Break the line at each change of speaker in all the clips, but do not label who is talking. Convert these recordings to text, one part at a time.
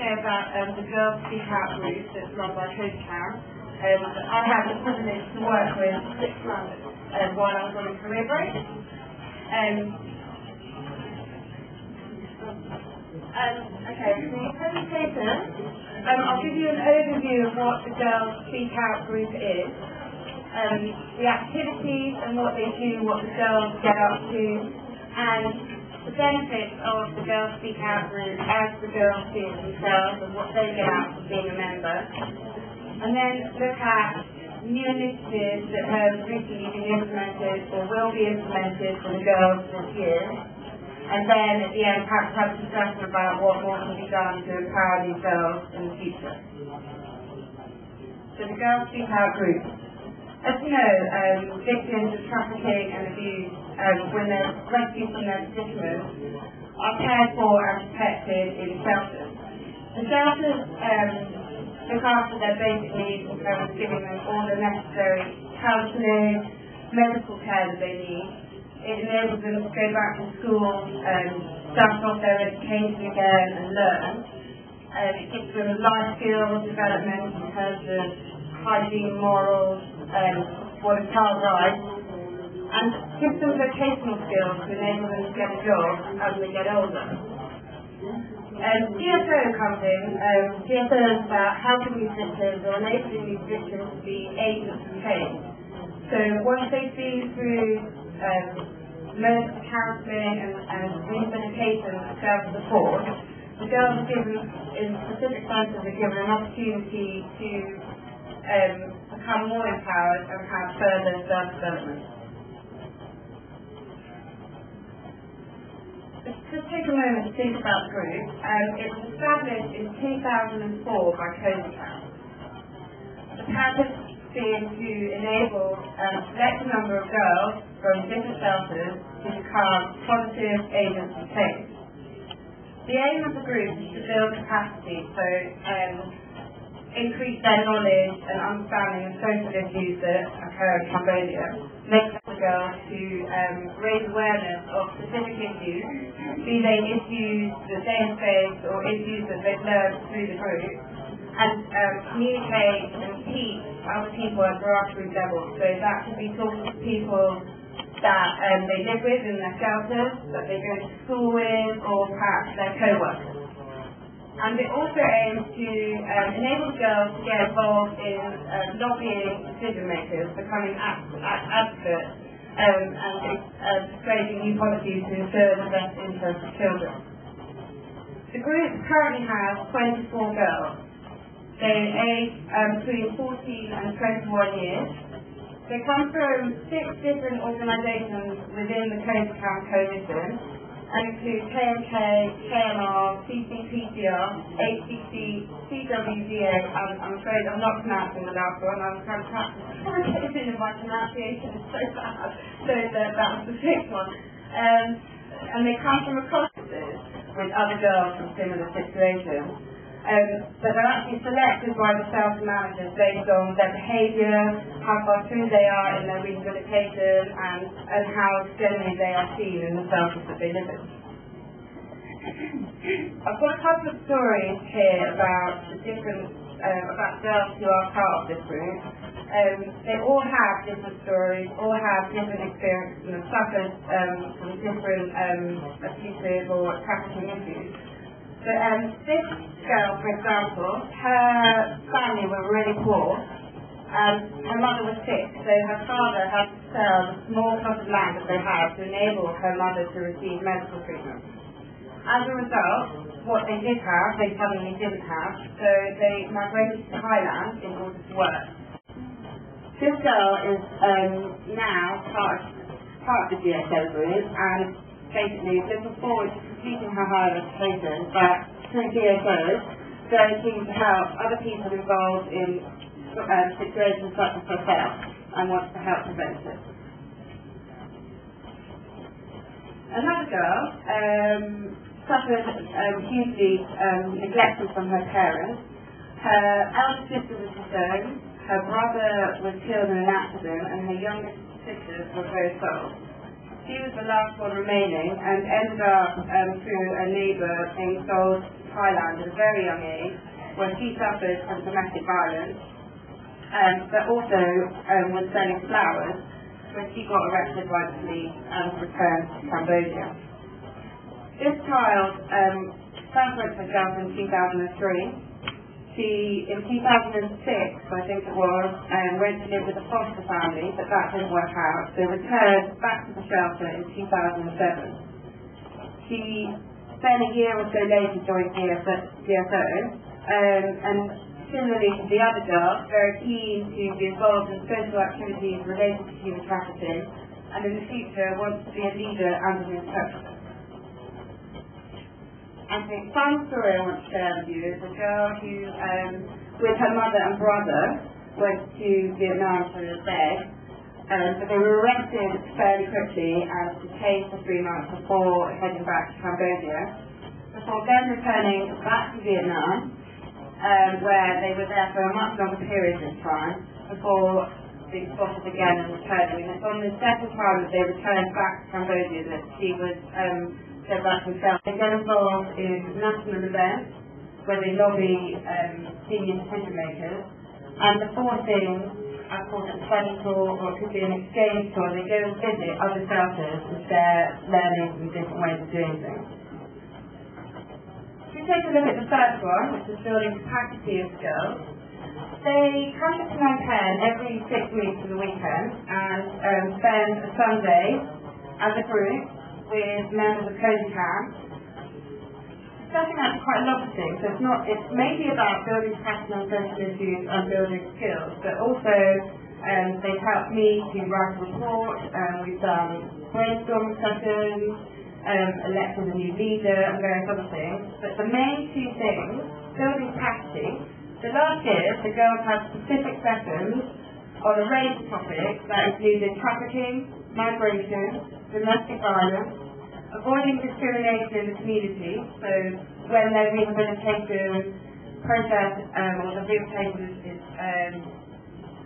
say about the Girls Speak Out group that's run by COSECAM. I had the privilege to work with 6 months while I was on a career break. Okay, so the presentation, I'll give you an overview of what the Girls Speak Out group is, the activities and what they do, what the girls get up to, and the benefits of the Girls Speak Out group as the girls see it themselves and what they get out of being a member. And then look at new initiatives that have recently been implemented or will be implemented for the girls this year. And then at the end, perhaps have a discussion about what more can be done to empower these girls in the future. So the Girls Speak Out group. As you know, victims of trafficking and abuse, when they're rescued from their predicament, are cared for and protected in shelters. The shelters look after their basic needs in terms of giving them all the necessary counselling, medical care that they need. It enables them to go back to school, start off their education again and learn. It gives them life skills development in terms of hygiene, morals, what a child rights, and gives them vocational skills to enable them to get a job as they get older. CSO comes in. CSO is about helping these victims or enabling these victims to be agents of change. So once they've been through most of the counselling and rehabilitation and self-support, the girls are given, in specific centres, are given an opportunity to become more empowered and have further self-development. Just take a moment to think about the group. It was established in 2004 by COSECAM. The purpose being to enable a select number of girls from different shelters to become positive agents of change. The aim of the group is to build capacity, so increase their knowledge and understanding of social issues that occur in Cambodia, make the girls to raise awareness of specific issues, be they issues that they have faced or issues that they've learned through the group, and communicate and teach other people at grassroots level. So that could be talking to people that they live with in their shelters, that they go to school with, or perhaps their co-workers. And it also aims to enable girls to get involved in lobbying decision makers, becoming advocates, and persuading new policies to ensure the best interests of children. The group currently has 24 girls. They age between 14 and 21 years. They come from 6 different organisations within the COSECAM coalition, and include KMK, KMR, CCPCR, HCC, CWDA, and I'm afraid I'm not pronouncing the last one. I'm trying to practice in my pronunciation is so bad. So that was the 6th one. And they come from acquaintances with other girls in similar situations. But they're actually selected by the shelter managers based on their behaviour, how far through they are in their rehabilitation, and how generally they are seen in the shelters that they live in. I've got a couple of stories here about the different about girls who are part of this group. They all have different stories, all have different experiences, and have suffered from different abusive or trafficking issues. But this girl, for example, her family were really poor. Her mother was sick, so her father had to sell the small plot of land that they had to enable her mother to receive medical treatment. As a result, what they did have, they suddenly didn't have, so they migrated to Thailand in order to work. This girl is now part of the GSO group, and basically looking forward to completing her higher education, but through GSOs, very keen to help other people involved in situations such as herself, and wants to help prevent it. Another girl suffered hugely neglected from her parents. Her elder sister was disowned, her brother was killed in an accident, and her youngest sisters were both sold. She was the last one remaining and ended up through a neighbour being sold Thailand at a very young age, when she suffered from domestic violence, but also was selling flowers when she got arrested by the police and returned to Cambodia. This child first went to jail in 2003. She, in 2006, I think it was, went to live with a foster family, but that didn't work out, so returned back to the shelter in 2007. She then a year or so later joined DSO, and similarly to the other girl, very keen to be involved in social activities related to human trafficking, and in the future wants to be a leader and an interpreter. And the final story I want to share with you is a girl who, with her mother and brother, went to Vietnam to beg, but they were arrested fairly quickly and detained for 3 months before heading back to Cambodia, before then returning back to Vietnam, where they were there for a much longer period this time, before being spotted again and returning. And it's on the second time that they returned back to Cambodia that she was back themselves. They get involved in national events where they lobby senior decision makers, and the fourth thing, I call it a study tour, or it could be an exchange tour. They go and visit other shelters and share learnings and different ways of doing things. If we take a look at the first one, which is building capacity of girls, they come to Phnom Penh every 6 weeks for the weekend and spend a Sunday as a group with members of COSECAM, setting up quite a lot of things. So it's mainly about building capacity on social issues and building skills, but also they've helped me to write a report, we've done brainstorming sessions, elected a new leader and various other things. But the main two things, building capacity, so last year the girls had specific sessions on a range of topics that included trafficking, migration, domestic violence, avoiding discrimination in the community, so when their rehabilitation process or the rehabilitation is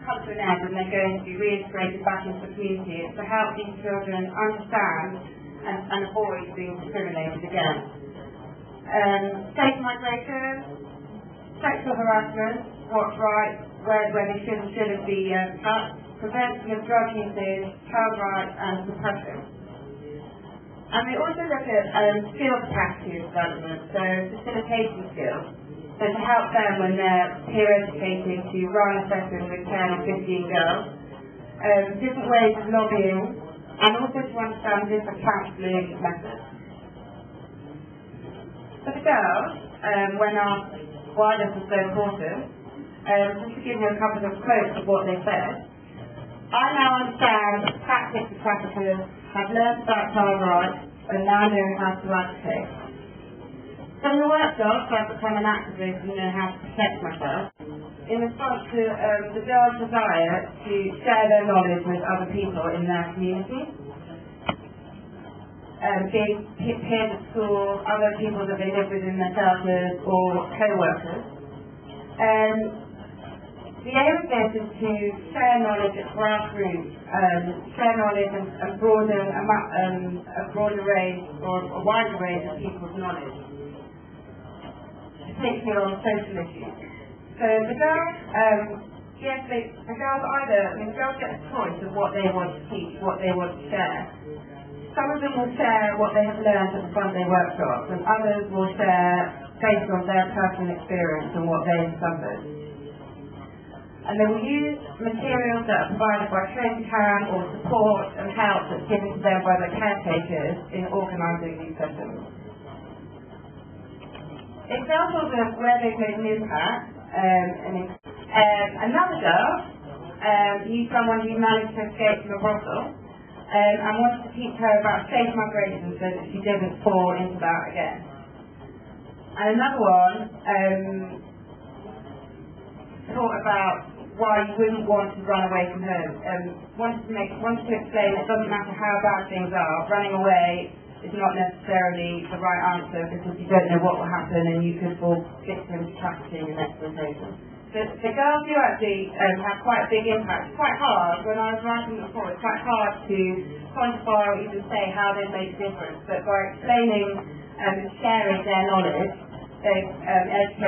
come to an end and they're going to be reintegrated back into the community, it's to help these children understand and avoid being discriminated against. Safe migration, sexual harassment, what's right, where they should and shouldn't be touched, prevention of drug usage, child rights and suppression. And we also look at skill capacity development, so facilitation skills. So to help them when they're peer educating to run a session with 10 or 15 girls, different ways of lobbying, and also to understand different counselling methods. For the girls, when asked why this was so important, just to give you a couple of quotes of what they said, I now understand that tactics of traffickers, have learned about child rights, and now know how to advocate. From the workshops, I've become an activist and know how to protect myself, in response to the girls' desire to share their knowledge with other people in their community, being peers at school, other people that they live with in their shelters, or co-workers. The aim of this is to share knowledge at grassroots, share knowledge and broaden a broader range or a wider range of people's knowledge, particularly on social issues. So the girls, the girls get a choice of what they want to teach, what they want to share. Some of them will share what they have learned at the Sunday workshops, and others will share based on their personal experience and what they have suffered. And they will use materials that are provided by COSECAM or support and help that's given to them by their caretakers in organising these sessions. Examples of where they've made an impact, another girl knew someone who managed to escape from a brothel and wanted to teach her about safe migration so that she didn't fall into that again. And another one thought about why you wouldn't want to run away from home. Wanted to explain it doesn't matter how bad things are, running away is not necessarily the right answer because you don't know what will happen and you could fall victim to trafficking and exploitation. So the girls do actually have quite a big impact. It's quite hard, when I was writing before, it's quite hard to quantify or even say how they make a difference, but by explaining and sharing their knowledge, they've educated